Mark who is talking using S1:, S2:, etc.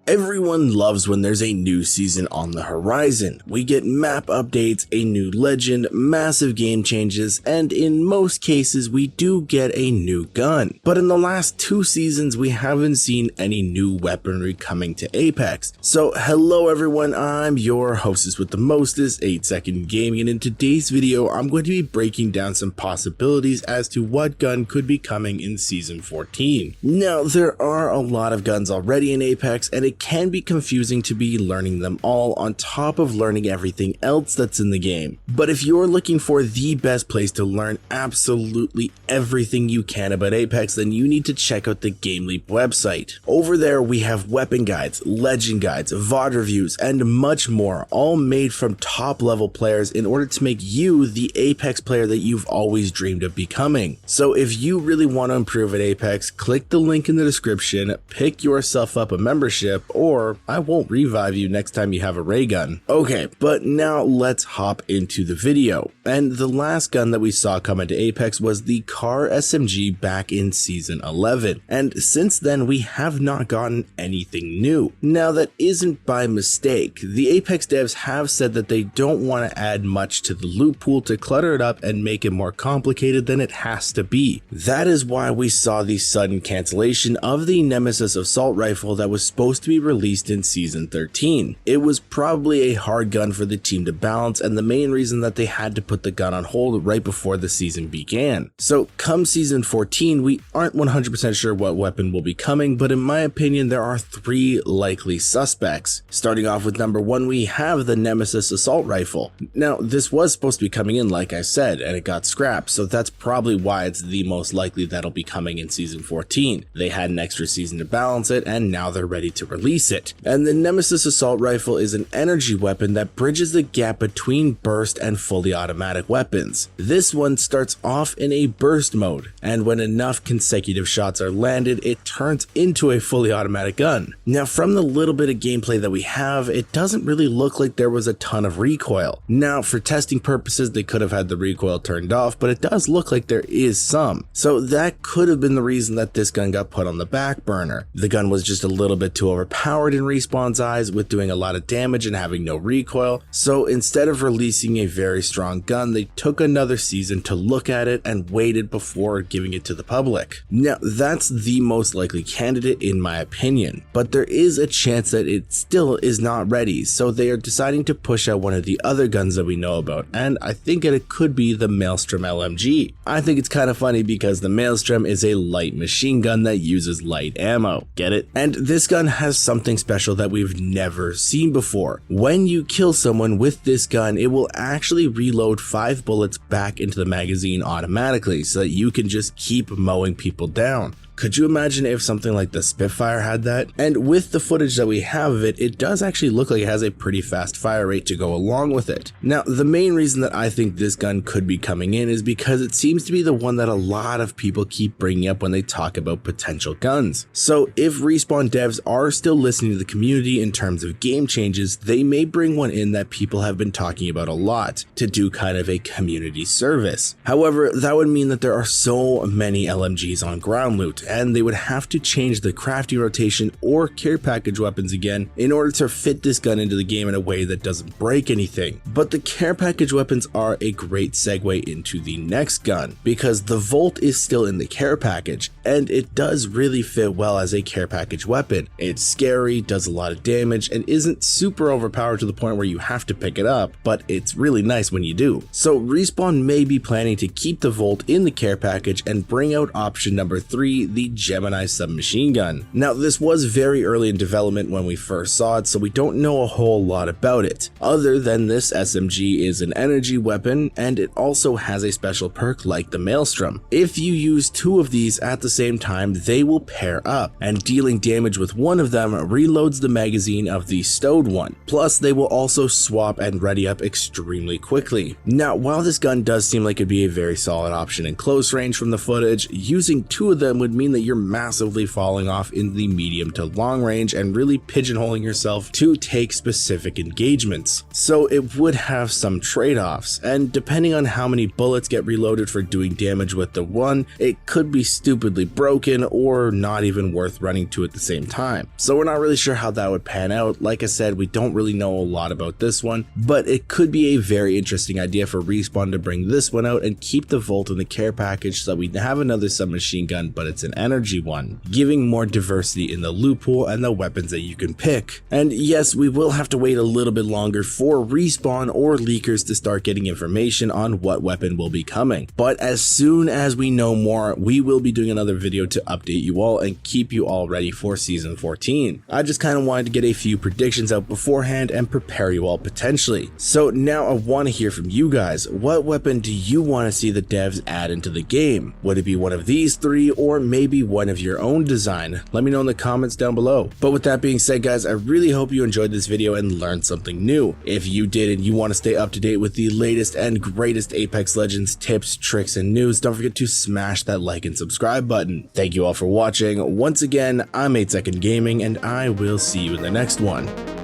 S1: Everyone loves when there's a new season on the horizon. We get map updates, a new legend, massive game changes, and in most cases we do get a new gun. But in the last 2 seasons we haven't seen any new weaponry coming to Apex. So hello everyone, I'm your hostess with the mostest, 8 Second Gaming, and in today's video I'm going to be breaking down some possibilities as to what gun could be coming in Season 14. Now there are a lot of guns already in Apex, and it can be confusing to be learning them all on top of learning everything else that's in the game. But if you're looking for the best place to learn absolutely everything you can about Apex, then you need to check out the GameLeap website. Over there we have weapon guides, legend guides, VOD reviews, and much more, all made from top level players in order to make you the Apex player that you've always dreamed of becoming. So if you really want to improve at Apex, click the link in the description, pick yourself up a membership, or I won't revive you next time you have a ray gun. Okay, but now let's hop into the video. And the last gun that we saw come into Apex was the car SMG back in Season 11. And since then we have not gotten anything new. Now that isn't by mistake. The Apex devs have said that they don't want to add much to the loot pool to clutter it up and make it more complicated than it has to be. That is why we saw the sudden cancellation of the NEMESIS assault rifle that was supposed to be released in Season 13. It was probably a hard gun for the team to balance, and the main reason that they had to put the gun on hold right before the season began. So come Season 14, we aren't 100% sure what weapon will be coming, but in my opinion there are 3 likely suspects. Starting off with number 1, we have the NEMESIS assault rifle. Now this was supposed to be coming in, like I said, and it got scrapped, so that's probably why it's the most likely that'll be coming in Season 14. They had an extra season to balance it, and now they're ready to release it. And the NEMESIS assault rifle is an energy weapon that bridges the gap between burst and fully automatic weapons. This one starts off in a burst mode, and when enough consecutive shots are landed, it turns into a fully automatic gun. Now from the little bit of gameplay that we have, it doesn't really look like there was a ton of recoil. Now for testing purposes they could have had the recoil turned off, but it does look like there is some. So that could have been the reason that this gun got put on the back burner. The gun was just a little bit too overpowered in Respawn's eyes, with doing a lot of damage and having no recoil. So instead of releasing a very strong gun, they took another season to look at it and waited before giving it to the public. Now that's the most likely candidate in my opinion, but there is a chance that it still is not ready, so they are deciding to push out one of the other guns that we know about, and I think it could be the MAELSTROM LMG. I think it's kind of funny because the MAELSTROM is a light machine gun that uses light ammo, get it? And this gun has something special that we've never seen before. When you kill someone with this gun, it will actually reload 5 bullets back into the magazine automatically, so that you can just keep mowing people down. Could you imagine if something like the Spitfire had that? And with the footage that we have of it, it does actually look like it has a pretty fast fire rate to go along with it. Now, the main reason that I think this gun could be coming in is because it seems to be the one that a lot of people keep bringing up when they talk about potential guns. So if Respawn devs are still listening to the community in terms of game changes, they may bring one in that people have been talking about a lot to do kind of a community service. However, that would mean that there are so many LMGs on ground loot, and they would have to change the crafting rotation or care package weapons again in order to fit this gun into the game in a way that doesn't break anything. But the care package weapons are a great segue into the next gun, because the Volt is still in the care package, and it does really fit well as a care package weapon. It's scary, does a lot of damage, and isn't super overpowered to the point where you have to pick it up, but it's really nice when you do. So Respawn may be planning to keep the Volt in the care package and bring out option number 3, the GEMINI submachine gun. Now this was very early in development when we first saw it, so we don't know a whole lot about it, other than this SMG is an energy weapon and it also has a special perk like the MAELSTROM. If you use 2 of these at the same time, they will pair up, and dealing damage with one of them reloads the magazine of the stowed one. Plus they will also swap and ready up extremely quickly. Now while this gun does seem like it'd be a very solid option in close range from the footage, using 2 of them would mean mean that you're massively falling off in the medium to long range and really pigeonholing yourself to take specific engagements. So it would have some trade-offs, and depending on how many bullets get reloaded for doing damage with the one, it could be stupidly broken or not even worth running two at the same time. So we're not really sure how that would pan out. Like I said, we don't really know a lot about this one, but it could be a very interesting idea for Respawn to bring this one out and keep the Volt in the care package so that we have another submachine gun, but it's an energy one, giving more diversity in the loot pool and the weapons that you can pick. And yes, we will have to wait a little bit longer for Respawn or leakers to start getting information on what weapon will be coming, but as soon as we know more, we will be doing another video to update you all and keep you all ready for Season 14. I just kind of wanted to get a few predictions out beforehand and prepare you all potentially. So now I want to hear from you guys. What weapon do you want to see the devs add into the game? Would it be one of these three or maybe one of your own design? Let me know in the comments down below. But with that being said, guys, I really hope you enjoyed this video and learned something new. If you did and you want to stay up to date with the latest and greatest Apex Legends tips, tricks, and news, don't forget to smash that like and subscribe button. Thank you all for watching. Once again, I'm 8 Second Gaming, and I will see you in the next one.